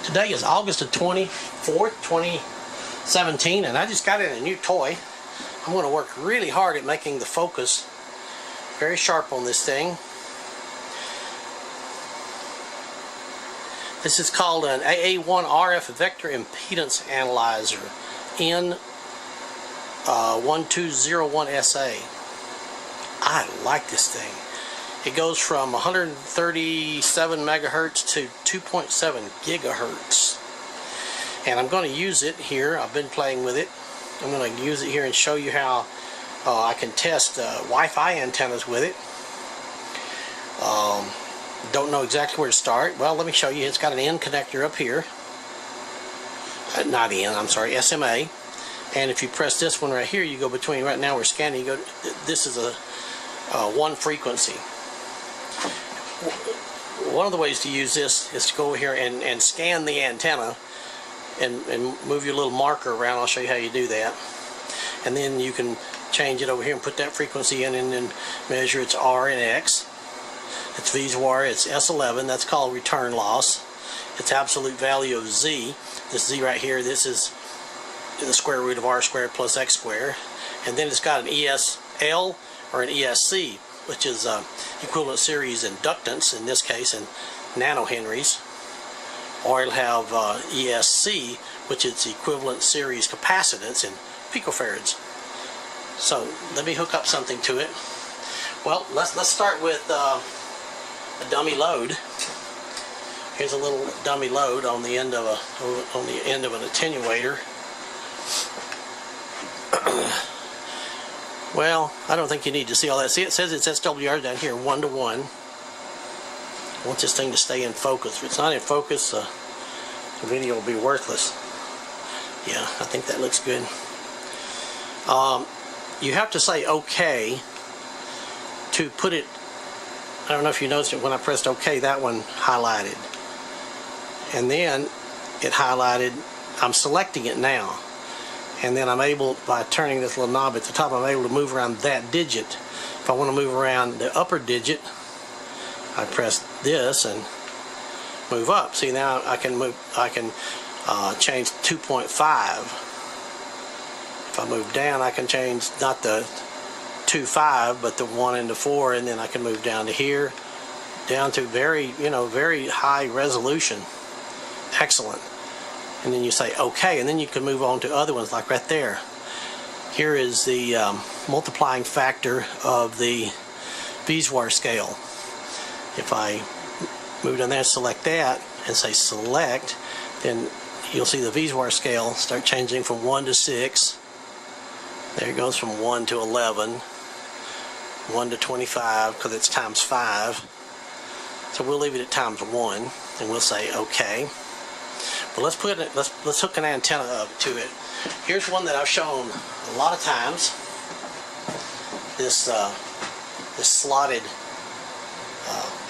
Today is August the 24th, 2017, and I just got in a new toy. I'm going to work really hard at making the focus very sharp on this thing. This is called an AA1 RF Vector Impedance Analyzer N1201SA. I like this thing. It goes from 137 megahertz to 2.7 gigahertz. And I'm going to use it here. I've been playing with it. I'm going to use it here and show you how I can test Wi-Fi antennas with it. Don't know exactly where to start. Well, let me show you. It's got an N connector up here. Not N, I'm sorry, SMA. And if you press this one right here, you go between, right now we're scanning, you go, this is a one frequency. One of the ways to use this is to go over here and scan the antenna and move your little marker around. I'll show you how you do that. And then you can change it over here and put that frequency in and then measure its R and X. Its V's wire, it's S11, that's called return loss. Its absolute value of Z, this Z right here, this is the square root of R squared plus X squared. And then it's got an ESL or an ESC, which is equivalent series inductance in this case in nanohenries, or it'll have ESC, which is equivalent series capacitance in picofarads. So let me hook up something to it. Well, let's start with a dummy load. Here's a little dummy load on the end of an attenuator. Well, I don't think you need to see all that. See, it says it's SWR down here, 1:1. I want this thing to stay in focus. If it's not in focus, the video will be worthless. Yeah, I think that looks good. You have to say OK to put it. I don't know if you noticed it when I pressed OK, that one highlighted. And then it highlighted. I'm selecting it now. And then I'm able, by turning this little knob at the top, I'm able to move around that digit. If I want to move around the upper digit, I press this and move up. See, now I can move. I can change 2.5. If I move down, I can change not the 2.5, but the 1 and the 4, and then I can move down to here, down to very high resolution. Excellent. And then you say OK, and then you can move on to other ones, like right there. Here is the multiplying factor of the Beeswax scale. If I move down there and select that and say select, then you'll see the Beeswax scale start changing from 1 to 6. There it goes from 1 to 11, 1 to 25, because it's times 5. So we'll leave it at times 1, and we'll say OK. But let's hook an antenna up to it. Here's one that I've shown a lot of times. This slotted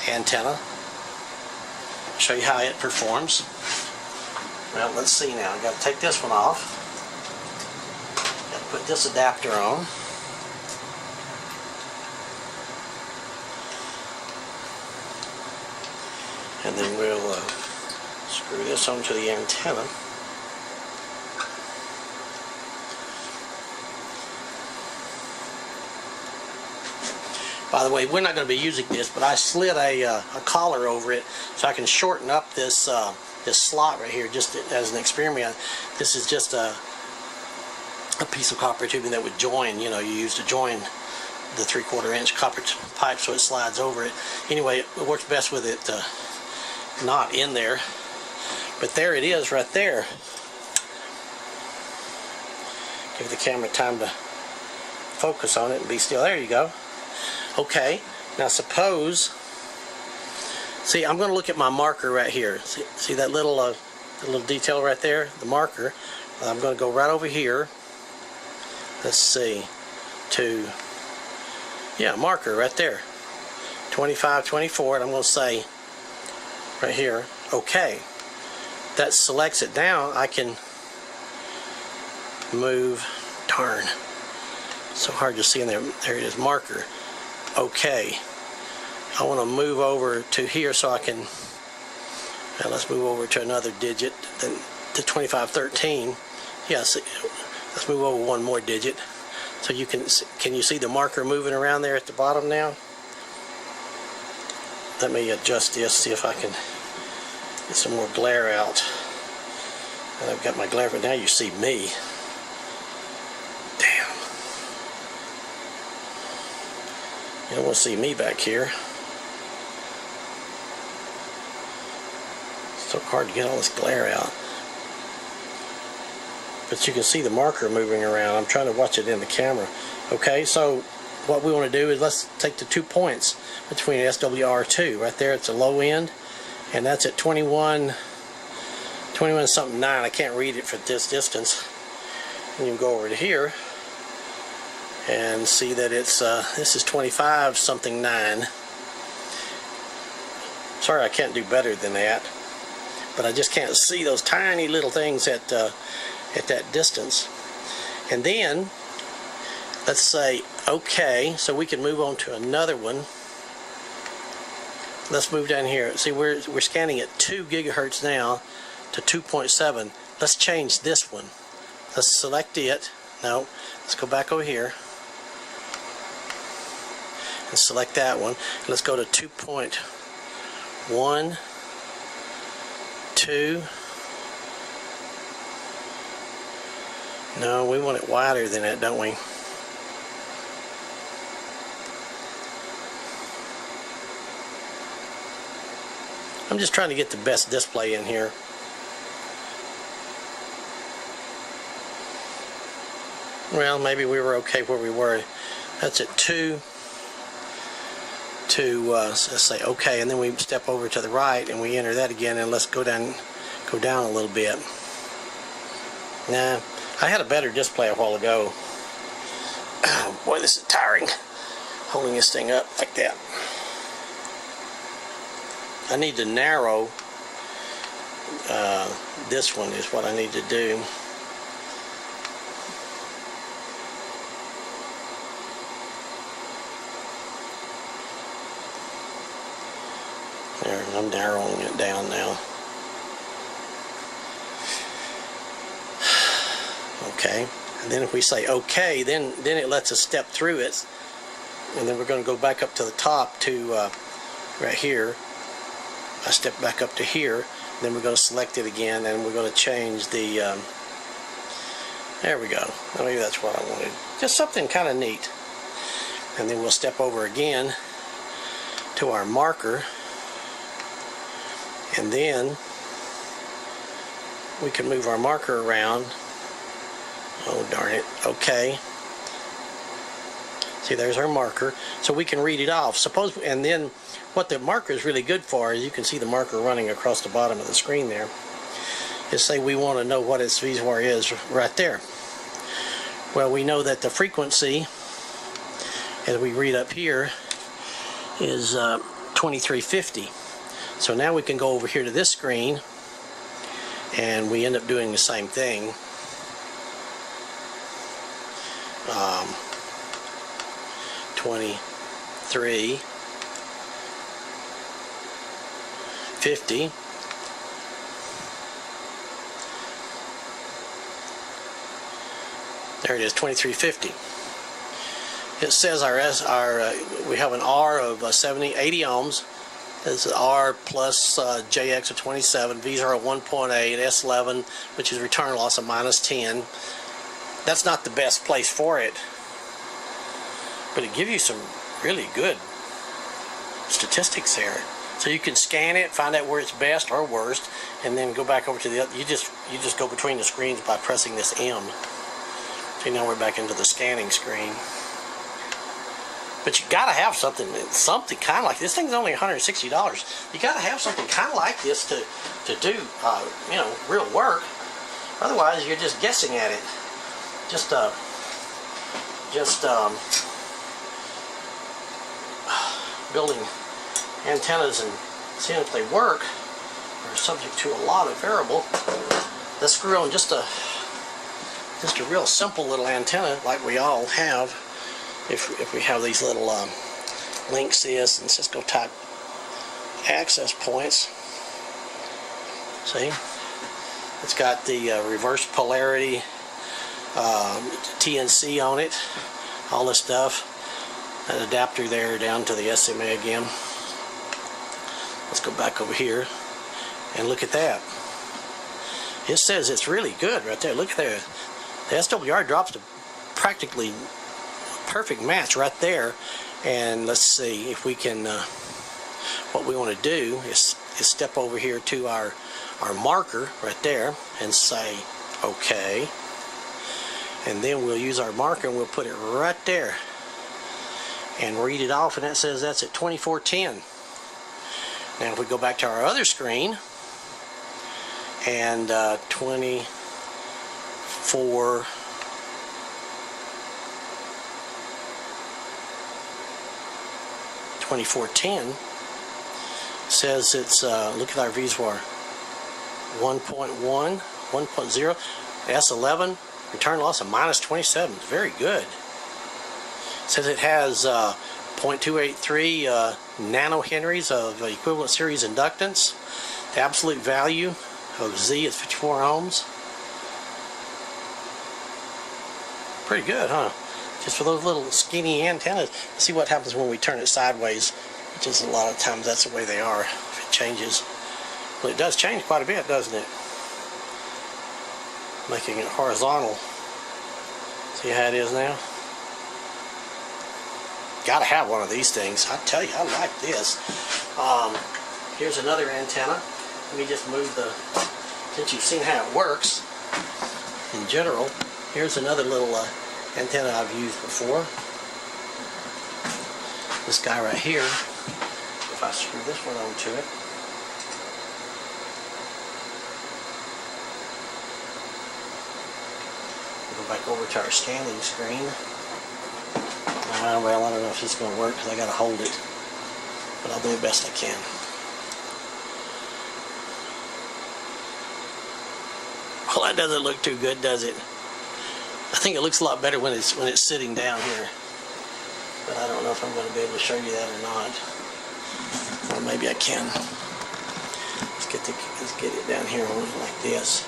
antenna. I'll show you how it performs. Well, let's see now. I've got to take this one off. Got to put this adapter on. And then we'll screw this onto the antenna. By the way, we're not going to be using this, but I slid a collar over it so I can shorten up this this slot right here, just as an experiment. This is just a piece of copper tubing that would join. You use to join the 3/4 inch copper pipe so it slides over it. Anyway, it works best with it not in there. But there it is right there. Give the camera time to focus on it and be still. There you go. Okay, now suppose, see, I'm going to look at my marker right here. See that little detail right there, the marker. I'm going to go right over here. Let's see, to, yeah, marker right there, 25, 24, and I'm going to say right here, OK. That selects it down. I can move, darn, so hard to see in there. There it is, marker. OK. I want to move over to here so I can Now let's move over to another digit, then to 2513. Yes, let's move over one more digit. So you can you see the marker moving around there at the bottom now? Let me adjust this, see if I can get some more glare out. And I've got my glare, but now you see me. Damn. You don't want to see me back here. It's so hard to get all this glare out. But you can see the marker moving around. I'm trying to watch it in the camera. Okay, so what we want to do is let's take the 2 points between SWR2. Right there, it's a low end, and that's at 21 something 9. I can't read it for this distance. And you can go over to here and see that it's this is 25 something 9. Sorry, I can't do better than that, but I just can't see those tiny little things at that distance. And then let's say okay, so we can move on to another one. Let's move down here. See, we're scanning at 2 gigahertz now to 2.7. Let's change this one. Let's select it. No, let's go back over here and select that one. Let's go to 2.1, 2. No, we want it wider than that, don't we? I'm just trying to get the best display in here. Well, maybe we were okay where we were. That's at 2. Let's say okay, and then we step over to the right and we enter that again, and let's go down a little bit. Nah, I had a better display a while ago. Oh, boy, this is tiring, holding this thing up like that. I need to narrow this one is what I need to do. There, I'm narrowing it down now. Okay, and then if we say okay, then it lets us step through it, and then we're going to go back up to the top to right here. I step back up to here, then we're going to select it again, and we're going to change the there we go. Maybe that's what I wanted. Just something kind of neat. And then we'll step over again to our marker, and then we can move our marker around. Oh darn it. Okay. See, there's our marker, so we can read it off. Suppose, and then what the marker is really good for is you can see the marker running across the bottom of the screen there. Is say we want to know what its VSWR is right there. Well, we know that the frequency, as we read up here, is 2350. So now we can go over here to this screen, and we end up doing the same thing. 2350. There it is, 2350. It says we have an R of 80 ohms. This is R plus JX of 27, VSWR of 1.8, S11, which is return loss of -10. That's not the best place for it, but it gives you some really good statistics there. So you can scan it, find out where it's best or worst, and then go back over to the other. You just go between the screens by pressing this M. See, now we're back into the scanning screen. But you gotta have something kind of like this. Thing's only $160. You gotta have something kind of like this to do, real work. Otherwise, you're just guessing at it. Just building antennas and seeing if they work are subject to a lot of variable. Let's screw on just a real simple little antenna like we all have. If we have these little Link CS and Cisco type access points, See? It's got the reverse polarity TNC on it, all this stuff. That adapter there down to the SMA again. Let's go back over here and look at that. It says it's really good right there. Look at there. The SWR drops to practically perfect match right there. And let's see if we can, what we want to do is step over here to our marker right there and say OK. And then we'll use our marker and we'll put it right there and read it off, and that says that's at 2410. Now if we go back to our other screen and 2410 says it's look at our VSWR 1.1, 1.0, S11, return loss of -27. Very good. It says it has 0.283 nanohenries of equivalent series inductance. The absolute value of Z is 54 ohms. Pretty good, huh? Just for those little skinny antennas. Let's see what happens when we turn it sideways, which is a lot of times that's the way they are if it changes. Well, it does change quite a bit, doesn't it? Making it horizontal. See how it is now? Gotta have one of these things. I tell you, I like this. Here's another antenna. Let me just move the, since you've seen how it works in general, here's another little antenna I've used before. This guy right here, if I screw this one onto it, go back over to our scanning screen. Well, I don't know if it's going to work because I got to hold it, but I'll do the best I can. Well, that doesn't look too good, does it? I think it looks a lot better when it's sitting down here, but I don't know if I'm going to be able to show you that or not. Or maybe I can. Let's get it down here like this.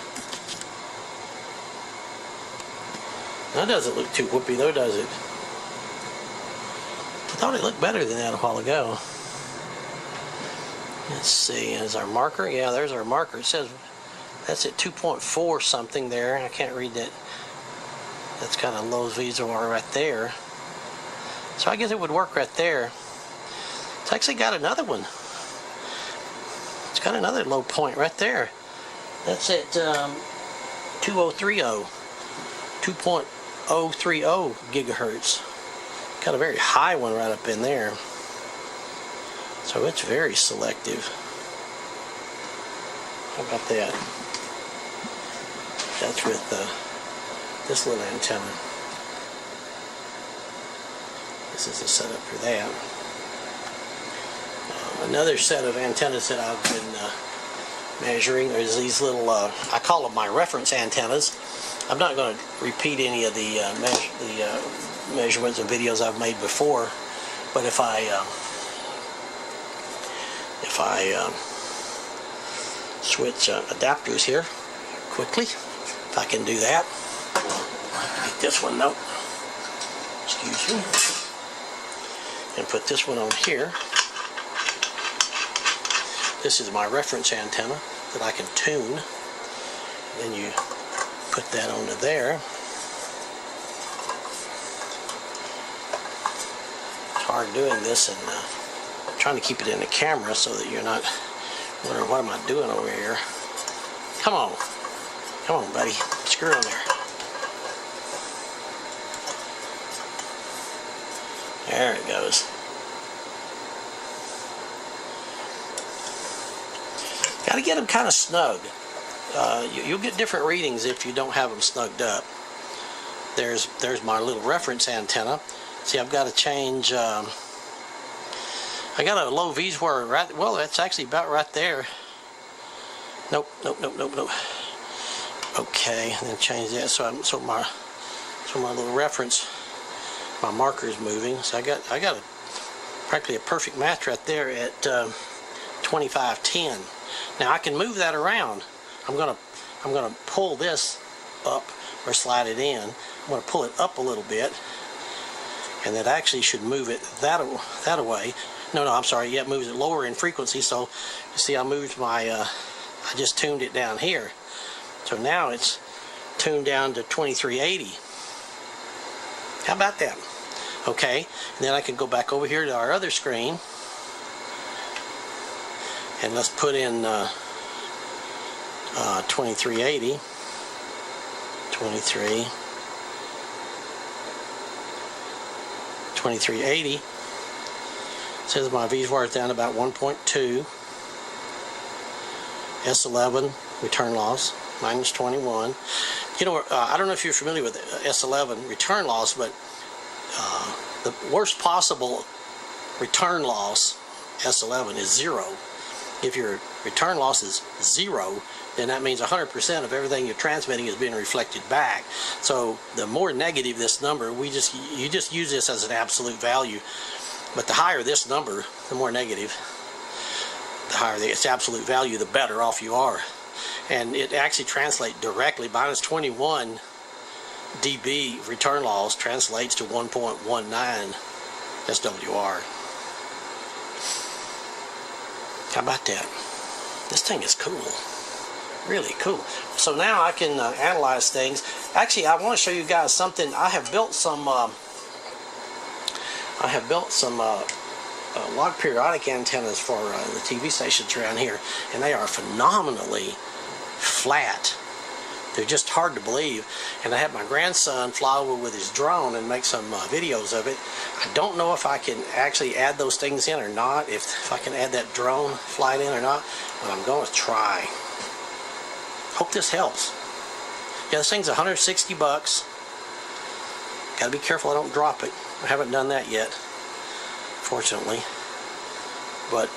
That doesn't look too whoopy though, does it? I thought it looked better than that a while ago. Let's see, is our marker? Yeah, there's our marker. It says that's at 2.4 something there. I can't read that. That's kind of low VSWR right there. So I guess it would work right there. It's actually got another one. It's got another low point right there. That's at 2030, 2.030 gigahertz. Got a very high one right up in there. So it's very selective. How about that? That's with this little antenna. This is the setup for that. Another set of antennas that I've been measuring is these little, I call them my reference antennas. I'm not going to repeat any of the measurements and videos I've made before, but if I switch adapters here quickly, if I can do that. Get this one, nope, excuse me, and put this one on here. This is my reference antenna that I can tune. Then you put that onto there. It's hard doing this and trying to keep it in the camera so that you're not wondering what am I doing over here. Come on, buddy, screw in there. There it goes. Got to get them kind of snug. You'll get different readings if you don't have them snugged up. There's my little reference antenna. See, I've got to change. I got a low VSWR right. Well, that's actually about right there. Nope. Okay, and then change that so my little reference, my marker is moving. So I got practically a perfect match right there at 2510. Now I can move that around. I'm gonna pull this up or slide it in. I'm gonna pull it up a little bit, and that actually should move it that away. No, I'm sorry. Yeah, it moves it lower in frequency. So you see, I moved my. I just tuned it down here. So now it's tuned down to 2380. How about that? Okay, and then I can go back over here to our other screen, and let's put in 2380. 2380. Says my V-bar is down about 1.2. S11 return loss minus 21. You know, I don't know if you're familiar with S11 return loss, but the worst possible return loss, S11, is 0. If your return loss is 0, then that means 100% of everything you're transmitting is being reflected back. So the more negative this number, you just use this as an absolute value. But the higher this number, the more negative. The higher its absolute value, the better off you are. And it actually translates directly. Minus 21 dB return loss translates to 1.19 SWR. How about that? This thing is cool. Really cool. So now I can analyze things. Actually, I want to show you guys something. I have built some log periodic antennas for the TV stations around here, and they are phenomenally flat. They're just hard to believe. And I had my grandson fly over with his drone and make some videos of it. I don't know if I can actually add those things in or not, if I can add that drone flight in or not, but I'm going to try. Hope this helps. Yeah, this thing's 160 bucks. Gotta be careful I don't drop it. I haven't done that yet, fortunately. But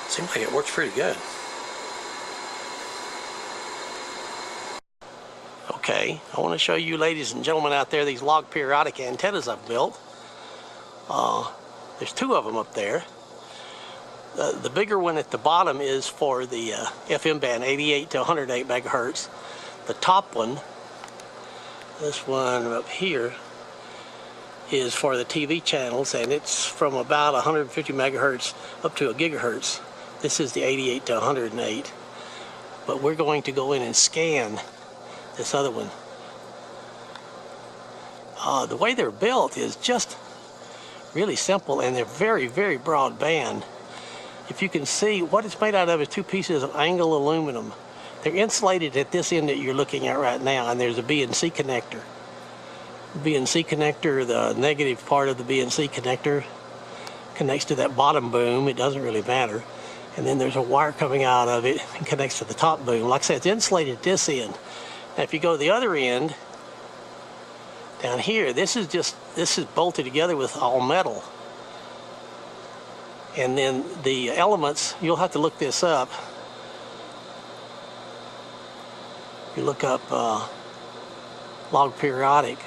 seems like it works pretty good. Okay, I want to show you, ladies and gentlemen out there, these log periodic antennas I've built. There's 2 of them up there. The bigger one at the bottom is for the FM band, 88 to 108 megahertz. The top one, this one up here, is for the TV channels, and it's from about 150 megahertz up to a gigahertz. This is the 88 to 108. But we're going to go in and scan this other one. The way they're built is just really simple, and they're very, very broad band. If you can see, what it's made out of is 2 pieces of angle aluminum. They're insulated at this end that you're looking at right now, and there's a B and C connector. The B and C connector, the negative part of the B and C connector, connects to that bottom boom. It doesn't really matter. And then there's a wire coming out of it and connects to the top boom. Like I said, it's insulated at this end. Now if you go to the other end, down here, this is bolted together with all metal. And then the elements, you'll have to look this up. You look up log periodic,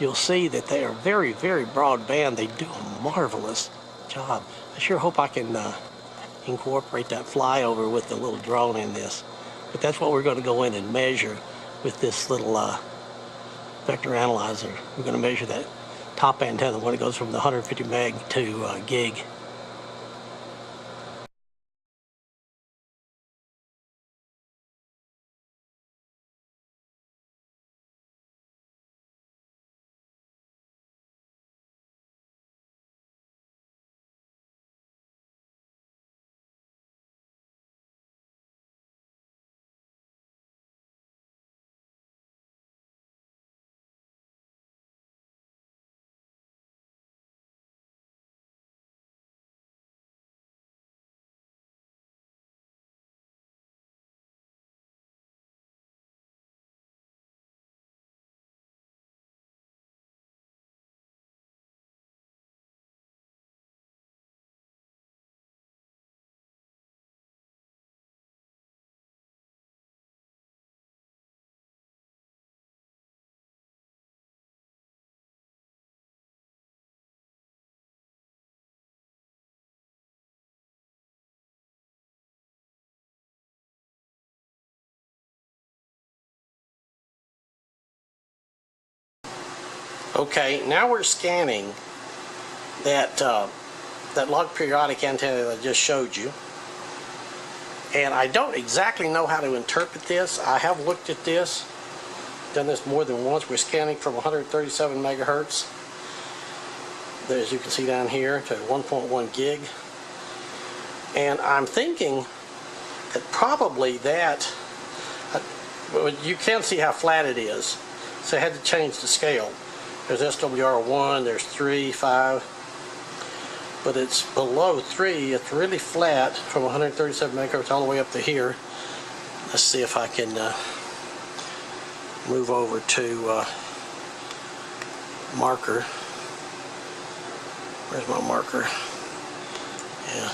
you'll see that they are very, very broad band. They do a marvelous job. I sure hope I can incorporate that flyover with the little drone in this. But that's what we're going to go in and measure with this little vector analyzer. We're going to measure that top antenna when it goes from the 150 meg to gig. Okay, now we're scanning that that log periodic antenna that I just showed you. And I don't exactly know how to interpret this. I have looked at this, done this more than once. We're scanning from 137 megahertz, as you can see down here, to 1.1 gig. And I'm thinking that probably that, you can see how flat it is. So I had to change the scale. There's SWR1, there's 3, 5. But it's below 3. It's really flat from 137 megahertz all the way up to here. Let's see if I can move over to marker. Where's my marker? Yeah.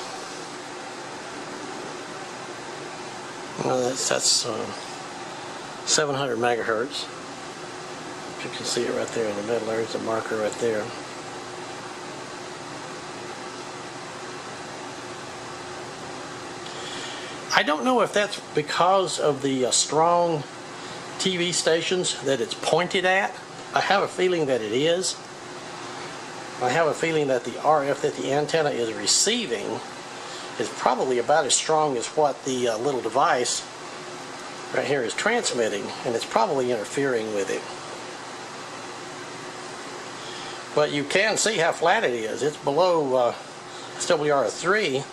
Well, that's 700 megahertz. You can see it right there in the middle. There's the marker right there. I don't know if that's because of the strong TV stations that it's pointed at. I have a feeling that it is. I have a feeling that the RF that the antenna is receiving is probably about as strong as what the little device right here is transmitting, and it's probably interfering with it. But you can see how flat it is. It's below SWR3.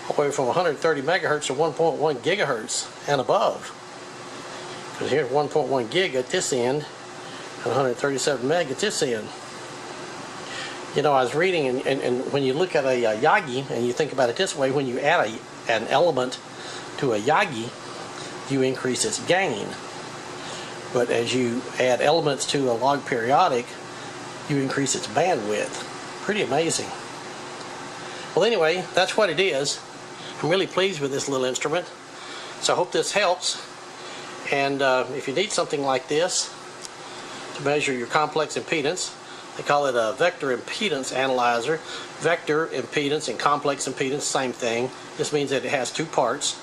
All the way from 130 megahertz to 1.1 gigahertz and above. Because here's 1.1 gig at this end and 137 meg at this end. You know, I was reading, and when you look at a Yagi and you think about it this way, when you add an element to a Yagi, you increase its gain. But as you add elements to a log periodic, you increase its bandwidth. Pretty amazing. Well, anyway, that's what it is. I'm really pleased with this little instrument, so I hope this helps. And if you need something like this to measure your complex impedance, they call it a vector impedance analyzer. Vector impedance and complex impedance, same thing. This means that it has two parts.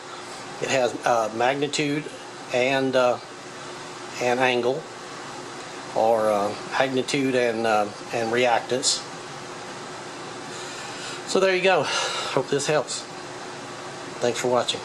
It has magnitude and angle, or magnitude and reactance. So there you go. Hope this helps. Thanks for watching.